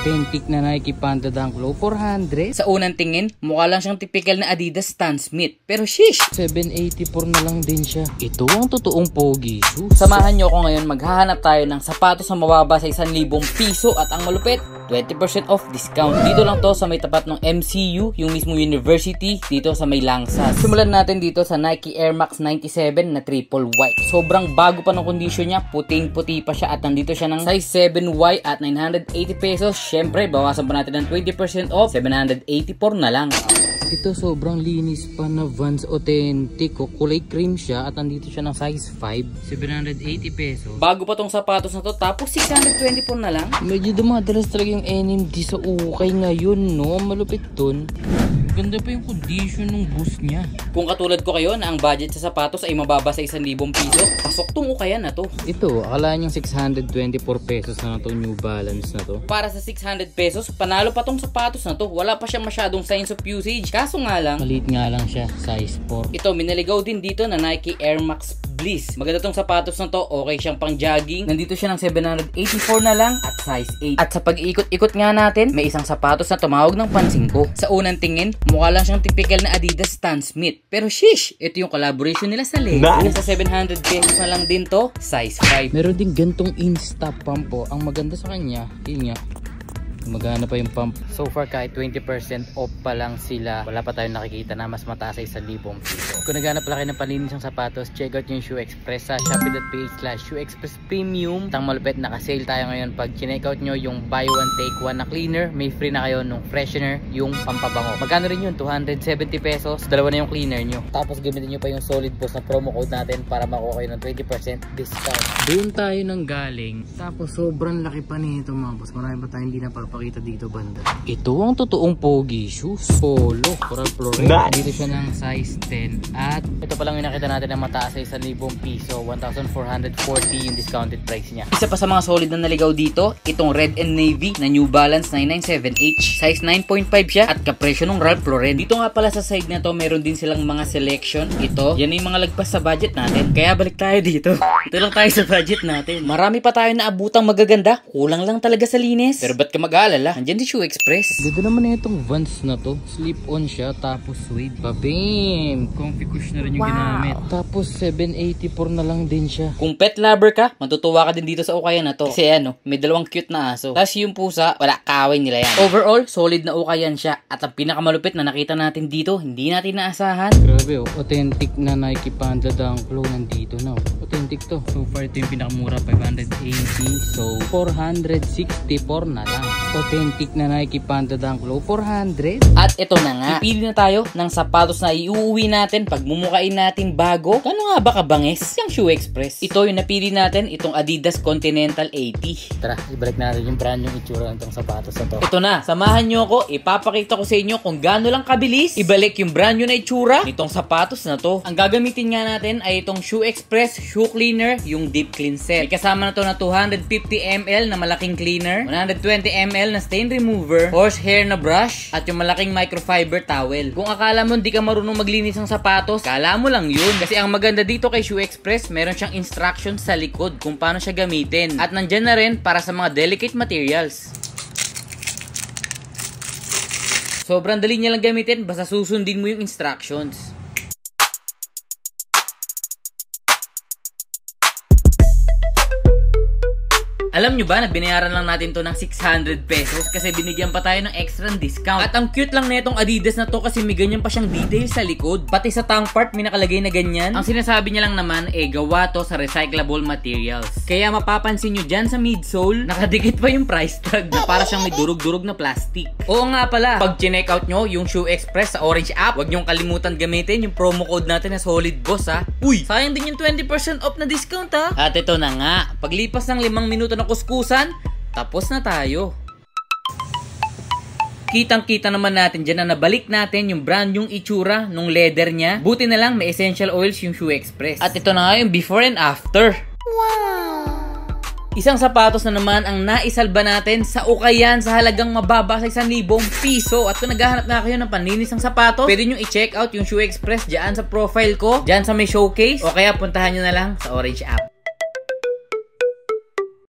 Authentic na Nike Panda Dunk Low, 400. Sa unang tingin, mukha lang siyang typical na Adidas Stan Smith. Pero sheesh! 784 na lang din siya. Ito ang totoong pogi shoes. Samahan nyo ako ngayon, maghahanap tayo ng sapatos na mababa sa 1,000 piso at ang malupit, 20% off discount. Dito lang to sa may tapat ng MCU, yung mismo university, dito sa may Langsas. Simulan natin dito sa Nike Air Max 97 na triple white. Sobrang bago pa ng kondisyon niya, puting-puti pa siya at nandito siya ng size 7Y at 980 pesos. Syempre, bawasan pa natin ng 20% off, 784 na lang. Ito sobrang linis pa na Vans Authentic. Kulay cream siya at nandito siya ng size 5, 780 pesos. Bago pa tong sapatos na to, tapos 624 na lang. Medyo dumadalas talaga yung NMD sa ukay ngayon, no? Malupit dun. Ganda pa yung condition ng boost niya. Kung katulad ko kayo na ang budget sa sapatos ay mababa sa 1,000 piso, pasok tong ukayan na to. Ito, akala niyang 624 pesos na itong New Balance na to. Para sa 600 pesos, panalo pa tong sapatos na to. Wala pa siya masyadong signs of usage. Kaso nga lang, maliit nga lang siya, size 4. Ito, minaligaw din dito na Nike Air Max Bliss. Maganda tong sapatos na to, okay siyang pang jogging. Nandito siya ng 784 na lang at size 8. At sa pag-iikot-ikot nga natin, may isang sapatos na tumawag ng pansin ko. Sa unang tingin, mukha lang siyang typical na Adidas Stan Smith. Pero sheesh, ito yung collaboration nila sa Lego. Nasa 700 pesos na lang din to, size 5. Meron din gantong Insta pump po. Ang maganda sa kanya, yun nga, magana pa yung pump. So far kahit 20% off pa lang sila, wala pa tayong nakikita na mas mataas sa 1,000 piso. Kung naghanap lang kayo ng palinis ng sapatos, check out yung Shoe Express sa shopee.ph/shoeexpresspremium. Tang malupit, naka-sale tayo ngayon. Pag check out nyo yung buy one take one na cleaner, may free na kayo nung freshener, yung pampabango. Magkano rin yun? 270 pesos. Dalawa na yung cleaner nyo. Tapos gamitin nyo pa yung Solid Boss na promo code natin para makuha kayo ng 20% discount. Doon tayo nang galing. Tapos sobrang laki pa nito mga boss. Marami pa tayong hindi napapakita dito banda. Ito ang totoong pogi shoes. Polo, Coral Florent. Dito siya ng size 10. At ito pa lang yung nakita natin na mataas sa 1,000 piso. 1,440 yung discounted price niya. Isa pa sa mga solid na naligaw dito, itong red and navy na New Balance 997H. Size 9.5 siya at kapresyo ng Ralph Lauren. Dito nga pala sa side na to, meron din silang mga selection. Ito, yan yung mga lagpas sa budget natin. Kaya balik tayo dito. Ito lang tayo sa budget natin. Marami pa tayo na abutang magaganda. Kulang lang talaga sa linis. Pero ba't ka mag-aalala? Nandyan di Shoe Express. ganda naman na itong Vans na to. Slip-on siya, tapos suede. Babim! Comfy cushion na rin yung ginamit. Tapos 784 na lang din siya. Kung pet lover ka, matutuwa ka din dito sa ukayan na to. Kasi ano, may dalawang cute na aso. Tapos yung pusa, wala, kaaway nila yan. Overall, solid na ukayan siya. At ang pinakamalupit na nakita natin dito, hindi natin naasahan. Grabe oh, authentic na Nike Panda Dunk Low nandito na. Authentic to. So far ito yung pinakamura, 580. So 464 na lang. Authentic na Nike Panda Dunk Low, 400. At ito na nga, pipili na tayo ng sapatos na iuuwi natin pag mumukain natin bago. Ano nga ba kabanges? Yung Shoe Express. Ito yung napili natin, itong Adidas Continental 80. Tara, ibalik natin yung brand yung itsura ng sapatos na to. Ito na, samahan nyo ako, ipapakita ko sa inyo kung gaano lang kabilis ibalik yung brand new na itsura nitong sapatos na to. Ang gagamitin nga natin ay itong Shoe Express Shoe Cleaner, yung Deep Clean Set. May kasama na to na 250 ml na malaking cleaner, 120 ml na stain remover, horsehair na brush, at yung malaking microfiber towel. Kung akala mo hindi ka marunong maglinis ng sapatos, kala mo lang yun. Kasi ang maganda dito kay Shoe Express, meron siyang instructions sa likod kung paano siya gamitin. At nandyan na rin para sa mga delicate materials. Sobrang dali niya lang gamitin, basta susundin mo yung instructions. Alam nyo ba na binayaran lang natin to ng 600 pesos kasi binigyan pa tayo ng extra discount. At ang cute lang na itong Adidas na to kasi may ganyan pa siyang details sa likod. Pati sa tongue part may nakalagay na ganyan. Ang sinasabi niya lang naman gawa to sa recyclable materials. Kaya mapapansin nyo dyan sa midsole, nakadikit pa yung price tag na para siyang may durug-durug na plastic. Oo nga pala, pag check out nyo yung Shoe Express sa Orange app, huwag nyong kalimutan gamitin yung promo code natin na Solid Boss ha. Uy, sayang din yung 20% off na discount ha. At ito na nga, paglipas ng 5 minuto na kuskusan, tapos na tayo. Kitang-kita naman natin dyan na nabalik natin yung brand yung itsura nung leather niya. Buti na lang may essential oils yung Shoe Express. At ito na nga yung before and after. Wow! Isang sapatos na naman ang naisalba natin sa ukayan sa halagang mababa sa 1,000 piso. At kung naghahanap nga kayo ng panlinis ng sapatos, pwede nyo i-check out yung Shoe Express dyan sa profile ko, dyan sa may showcase, o kaya puntahan nyo na lang sa Orange app.